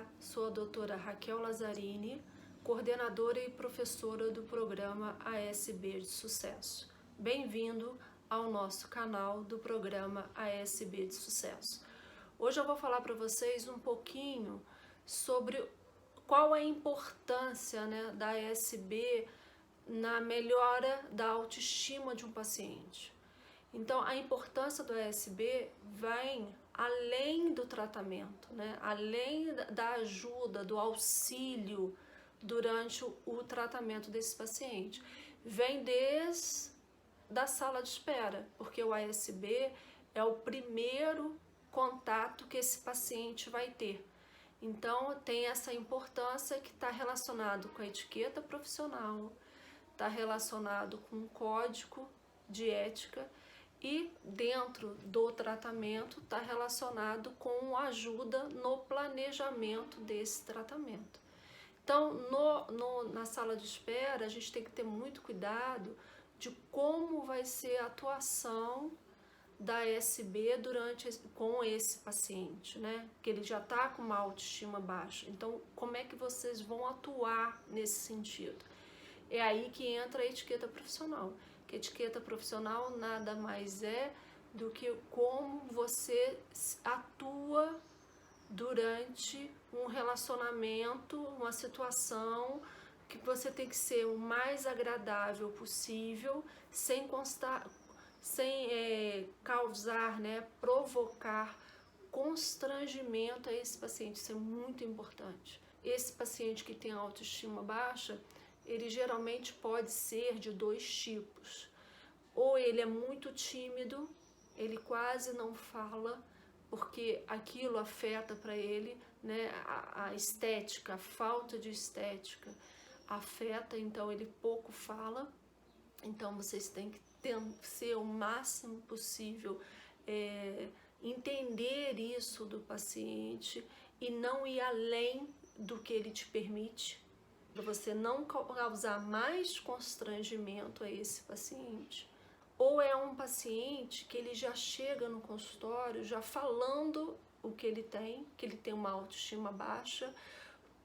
Olá, sou a doutora Raquel Lazzarini, coordenadora e professora do programa ASB de Sucesso. Bem-vindo ao nosso canal do programa ASB de Sucesso. Hoje eu vou falar para vocês um pouquinho sobre qual a importância, da ASB na melhora da autoestima de um paciente. Então, a importância do ASB vem além do tratamento, além da ajuda, do auxílio durante o tratamento desse paciente. Vem desde da sala de espera, porque o ASB é o primeiro contato que esse paciente vai ter. Então, tem essa importância que está relacionado com a etiqueta profissional, está relacionado com o código de ética e dentro do tratamento está relacionado com a ajuda no planejamento desse tratamento. Então, na sala de espera, a gente tem que ter muito cuidado de como vai ser a atuação da ASB com esse paciente, que ele já está com uma autoestima baixa. Então, como é que vocês vão atuar nesse sentido? É aí que entra a etiqueta profissional. Que etiqueta profissional nada mais é do que como você atua durante um relacionamento, uma situação que você tem que ser o mais agradável possível, sem causar, provocar constrangimento a esse paciente. Isso é muito importante. Esse paciente que tem autoestima baixa, ele geralmente pode ser de dois tipos. Ou ele é muito tímido, ele quase não fala, porque aquilo afeta para ele, a estética, a falta de estética afeta, então ele pouco fala. Então vocês têm que ser o máximo possível, entender isso do paciente e não ir além do que ele te permite, para você não causar mais constrangimento a esse paciente. Ou é um paciente que ele já chega no consultório já falando o que ele tem uma autoestima baixa,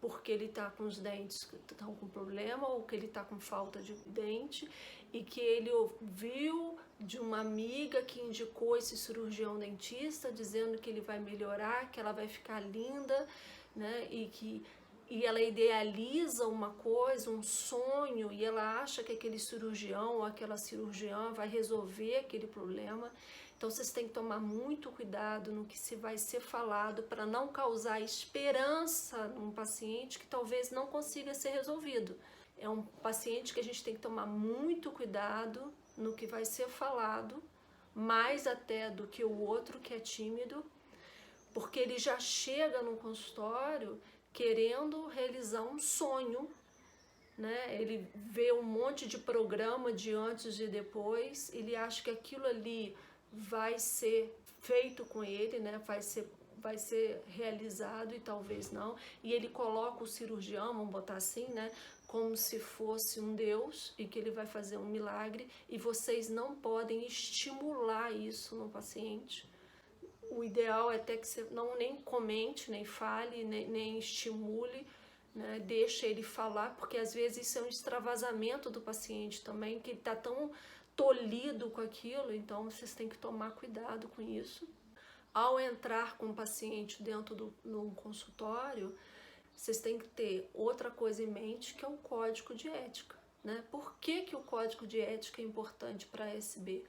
porque ele está com os dentes que estão com problema, ou que ele está com falta de dente, e que ele ouviu de uma amiga que indicou esse cirurgião dentista, dizendo que ele vai melhorar, que ela vai ficar linda, e ela idealiza uma coisa, um sonho, e ela acha que aquele cirurgião ou aquela cirurgiã vai resolver aquele problema. Então vocês têm que tomar muito cuidado no que se vai ser falado para não causar esperança num paciente que talvez não consiga ser resolvido. É um paciente que a gente tem que tomar muito cuidado no que vai ser falado, mais até do que o outro que é tímido, porque ele já chega no consultório querendo realizar um sonho, Ele vê um monte de programa de antes e depois, ele acha que aquilo ali vai ser feito com ele, vai ser realizado e talvez não, e ele coloca o cirurgião, vamos botar assim, como se fosse um Deus e que ele vai fazer um milagre, e vocês não podem estimular isso no paciente. O ideal é até que você nem comente, nem fale, nem estimule, deixa ele falar, porque às vezes isso é um extravasamento do paciente também, que ele está tão tolhido com aquilo, então vocês têm que tomar cuidado com isso. Ao entrar com o paciente dentro de consultório, vocês têm que ter outra coisa em mente, que é o código de ética. Por que o código de ética é importante para a ASB?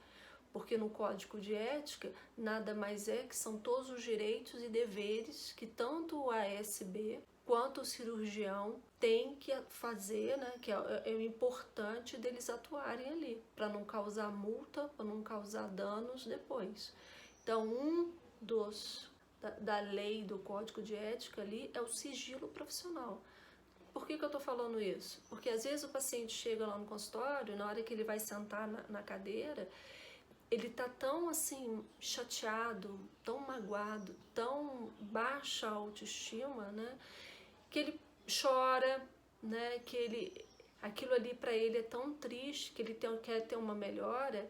Porque no código de ética nada mais é que são todos os direitos e deveres que tanto o ASB quanto o cirurgião tem que fazer, que é importante deles atuarem ali, para não causar multa, para não causar danos depois. Então, da lei do código de ética ali é o sigilo profissional. Por que eu estou falando isso? Porque às vezes o paciente chega lá no consultório, na hora que ele vai sentar na cadeira, ele tá tão assim chateado, tão magoado, tão baixa autoestima, que ele chora, que aquilo ali para ele é tão triste, que ele quer ter uma melhora,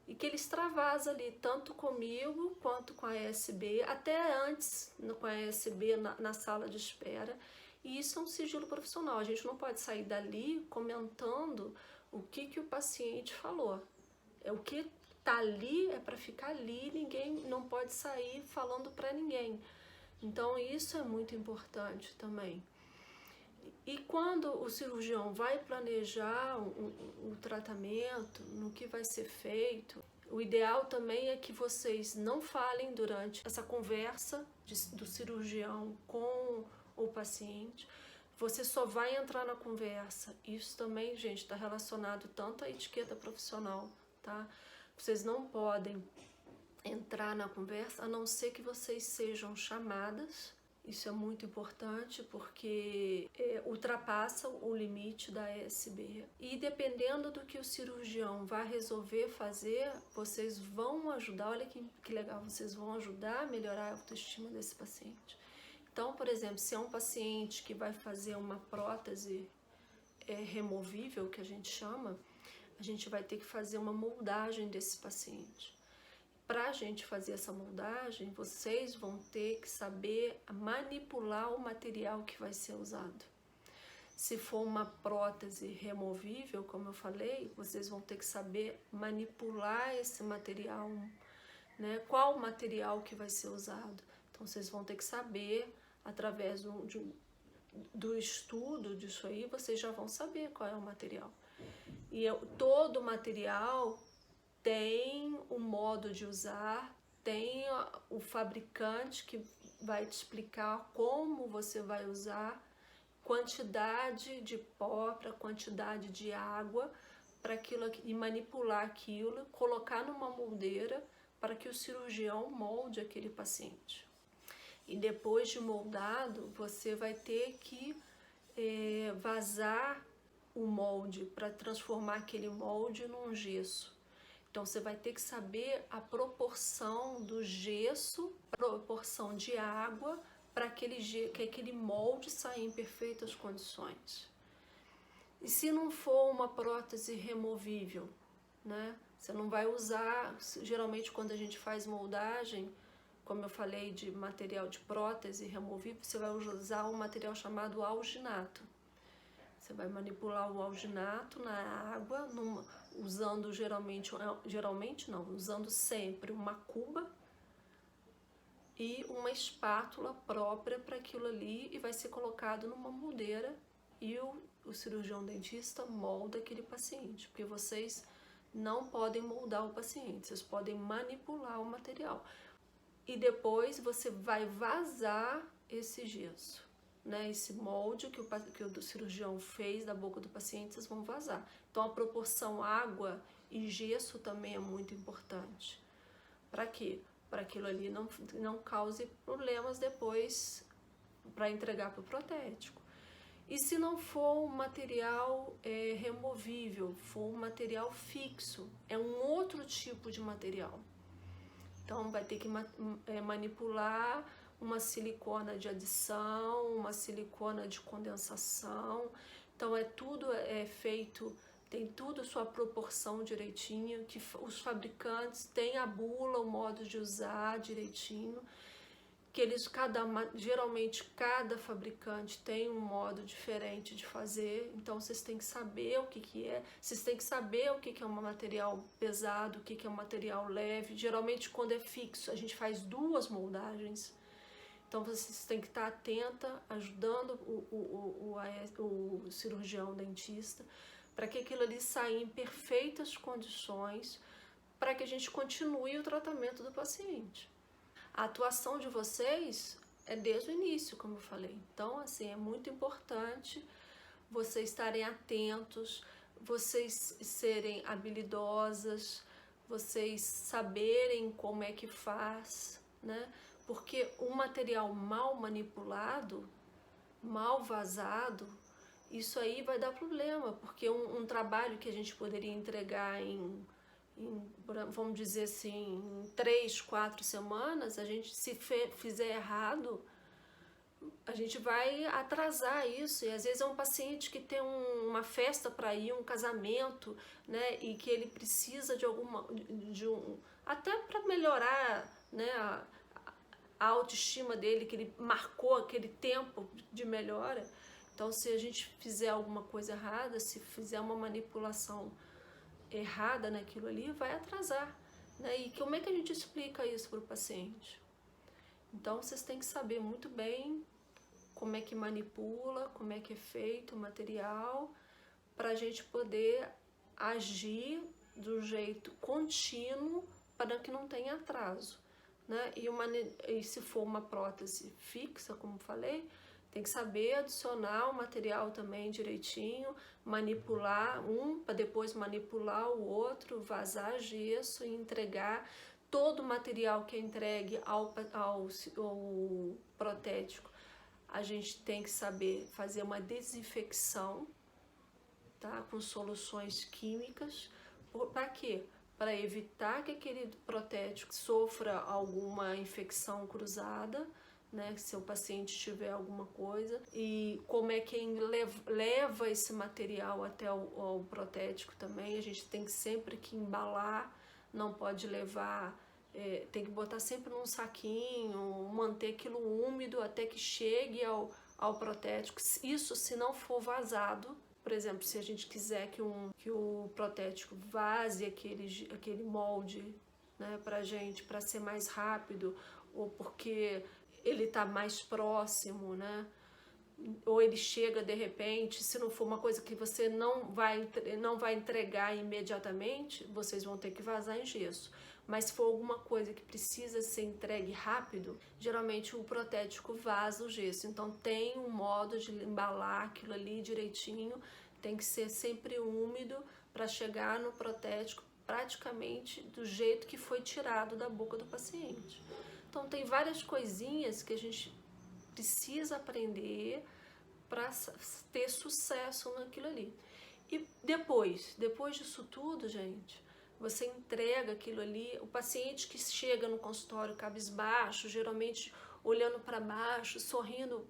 e que ele extravasa ali, tanto comigo quanto com a ESB, até antes com a ESB na sala de espera. E isso é um sigilo profissional, a gente não pode sair dali comentando o que o paciente falou. O que tá ali é para ficar ali, ninguém não pode sair falando para ninguém. Então isso é muito importante também. E quando o cirurgião vai planejar o tratamento, no que vai ser feito, o ideal também é que vocês não falem durante essa conversa do cirurgião com o paciente. Você só vai entrar na conversa. Isso também, gente, está relacionado tanto à etiqueta profissional, tá? Vocês não podem entrar na conversa a não ser que vocês sejam chamadas. Isso é muito importante porque ultrapassa o limite da ESB. E dependendo do que o cirurgião vai resolver fazer, vocês vão ajudar, olha que legal, vocês vão ajudar a melhorar a autoestima desse paciente. Então, por exemplo, se é um paciente que vai fazer uma prótese removível, que a gente vai ter que fazer uma moldagem desse paciente. Para a gente fazer essa moldagem, vocês vão ter que saber manipular o material que vai ser usado. Se for uma prótese removível, como eu falei, vocês vão ter que saber manipular esse material, né? Qual material que vai ser usado. Então, vocês vão ter que saber, através do estudo disso aí, vocês já vão saber qual é o material. E todo material tem o modo de usar, tem o fabricante que vai te explicar como você vai usar, quantidade de pó para quantidade de água para aquilo e manipular aquilo, colocar numa moldeira para que o cirurgião molde aquele paciente. E depois de moldado, você vai ter que vazar o molde para transformar aquele molde num gesso. Então, você vai ter que saber a proporção do gesso, proporção de água, para que aquele molde saia em perfeitas condições. E se não for uma prótese removível, né? Você não vai usar, geralmente quando a gente faz moldagem, como eu falei de material de prótese removível, você vai usar um material chamado alginato. Você vai manipular o alginato na água, usando usando sempre uma cuba e uma espátula própria para aquilo ali, e vai ser colocado numa moldeira e o cirurgião dentista molda aquele paciente, porque vocês não podem moldar o paciente, vocês podem manipular o material. E depois você vai vazar esse gesso. Né, esse molde que o cirurgião fez da boca do paciente, vocês vão vazar. Então, a proporção água e gesso também é muito importante. Para quê? Para aquilo ali não cause problemas depois para entregar para o protético. E se não for um material removível, for um material fixo, é um outro tipo de material. Então, vai ter que manipular uma silicona de adição, uma silicona de condensação. Então, tudo é feito, tem tudo sua proporção direitinho, que os fabricantes têm a bula, o modo de usar direitinho, que geralmente cada fabricante tem um modo diferente de fazer. Então, vocês têm que saber o que é, vocês têm que saber o que é um material pesado, o que é um material leve. Geralmente, quando é fixo, a gente faz 2 moldagens. Então, vocês têm que estar atenta, ajudando o cirurgião dentista, para que aquilo ali saia em perfeitas condições, para que a gente continue o tratamento do paciente. A atuação de vocês é desde o início, como eu falei. Então, assim, é muito importante vocês estarem atentos, vocês serem habilidosas, vocês saberem como é que faz, né? Porque um material mal manipulado, mal vazado, isso aí vai dar problema, porque um trabalho que a gente poderia entregar vamos dizer assim, em 3, 4 semanas, a gente, se fizer errado, a a gente vai atrasar isso. E às vezes é um paciente que tem uma festa para ir, um casamento, né, e que ele precisa de até para melhorar, né, a autoestima dele, que ele marcou aquele tempo de melhora. Então, se a gente fizer alguma coisa errada, se fizer uma manipulação errada naquilo ali, vai atrasar, né? E como é que a gente explica isso para o paciente? Então, vocês têm que saber muito bem como é que manipula, como é que é feito o material, para a gente poder agir do jeito contínuo para que não tenha atraso, né? E se for uma prótese fixa, como falei, tem que saber adicionar o material também direitinho, manipular um para depois manipular o outro, vazar gesso e entregar todo o material que é entregue ao protético. A gente tem que saber fazer uma desinfecção, tá? Com soluções químicas. Para quê? Para evitar que aquele protético sofra alguma infecção cruzada, né? Se o paciente tiver alguma coisa. E como é que leva esse material até o protético também. A gente tem que sempre que embalar, não pode levar... tem que botar sempre num saquinho, manter aquilo úmido até que chegue ao protético. Isso se não for vazado. Por exemplo, se a gente quiser que o protético vaze aquele molde, né, pra gente, para ser mais rápido, ou porque ele está mais próximo, né? Ou ele chega de repente, se não for uma coisa que você não vai entregar imediatamente, vocês vão ter que vazar em gesso. Mas se for alguma coisa que precisa ser entregue rápido, geralmente o protético vaza o gesso. Então tem um modo de embalar aquilo ali direitinho, tem que ser sempre úmido para chegar no protético praticamente do jeito que foi tirado da boca do paciente. Então tem várias coisinhas que a gente precisa aprender para ter sucesso naquilo ali. E depois disso tudo, gente, você entrega aquilo ali. O paciente que chega no consultório cabisbaixo, geralmente olhando para baixo, sorrindo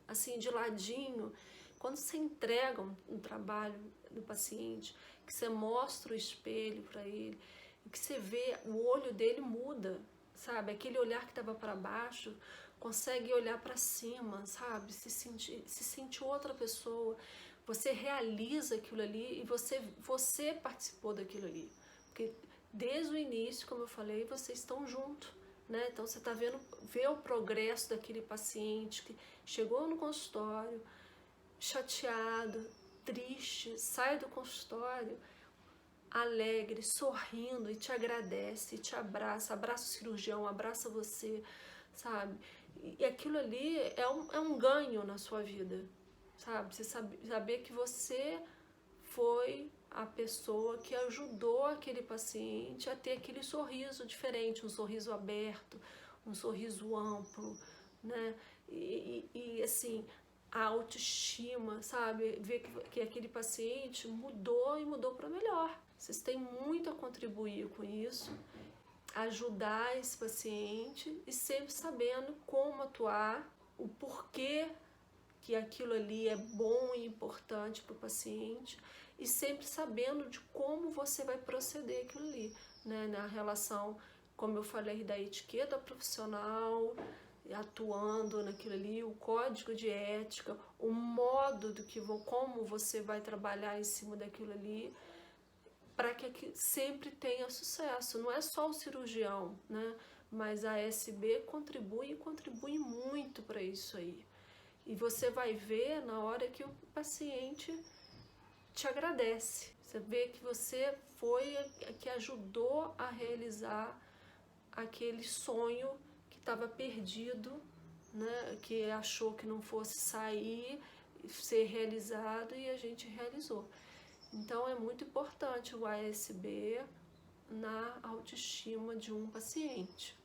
assim de ladinho, quando você entrega um trabalho do paciente, que você mostra o espelho para ele, que você vê, o olho dele muda, sabe? Aquele olhar que estava para baixo consegue olhar para cima, sabe? Se sentir outra pessoa. Você realiza aquilo ali e você participou daquilo ali. Porque desde o início, como eu falei, vocês estão juntos, né? Então você está vê o progresso daquele paciente que chegou no consultório, chateado, triste, sai do consultório alegre, sorrindo e te agradece, e te abraça o cirurgião, abraça você, sabe? E aquilo ali é um ganho na sua vida, sabe? Você saber que você foi a pessoa que ajudou aquele paciente a ter aquele sorriso diferente, um sorriso aberto, um sorriso amplo, né? E assim, a autoestima, sabe? Ver que aquele paciente mudou e mudou para melhor. Vocês têm muito a contribuir com isso, ajudar esse paciente e sempre sabendo como atuar, o porquê que aquilo ali é bom e importante para o paciente e sempre sabendo de como você vai proceder aquilo ali, né? Na relação, como eu falei, da etiqueta profissional, atuando naquilo ali, o código de ética, o modo como você vai trabalhar em cima daquilo ali, para que sempre tenha sucesso. Não é só o cirurgião, né? Mas a ASB contribui muito para isso aí. E você vai ver na hora que o paciente te agradece. Você vê que você foi que ajudou a realizar aquele sonho que estava perdido, né? Que achou que não fosse sair, ser realizado, e a gente realizou. Então é muito importante o ASB na autoestima de um paciente.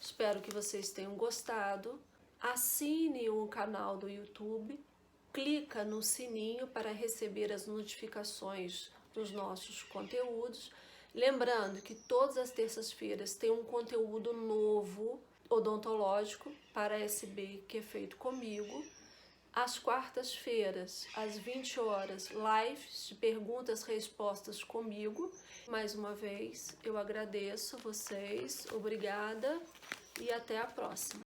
Espero que vocês tenham gostado. Assine o canal do YouTube, clica no sininho para receber as notificações dos nossos conteúdos. Lembrando que todas as terças-feiras tem um conteúdo novo odontológico para SB que é feito comigo. Às quartas-feiras, às 20 horas, lives de perguntas e respostas comigo. Mais uma vez, eu agradeço a vocês, obrigada e até a próxima.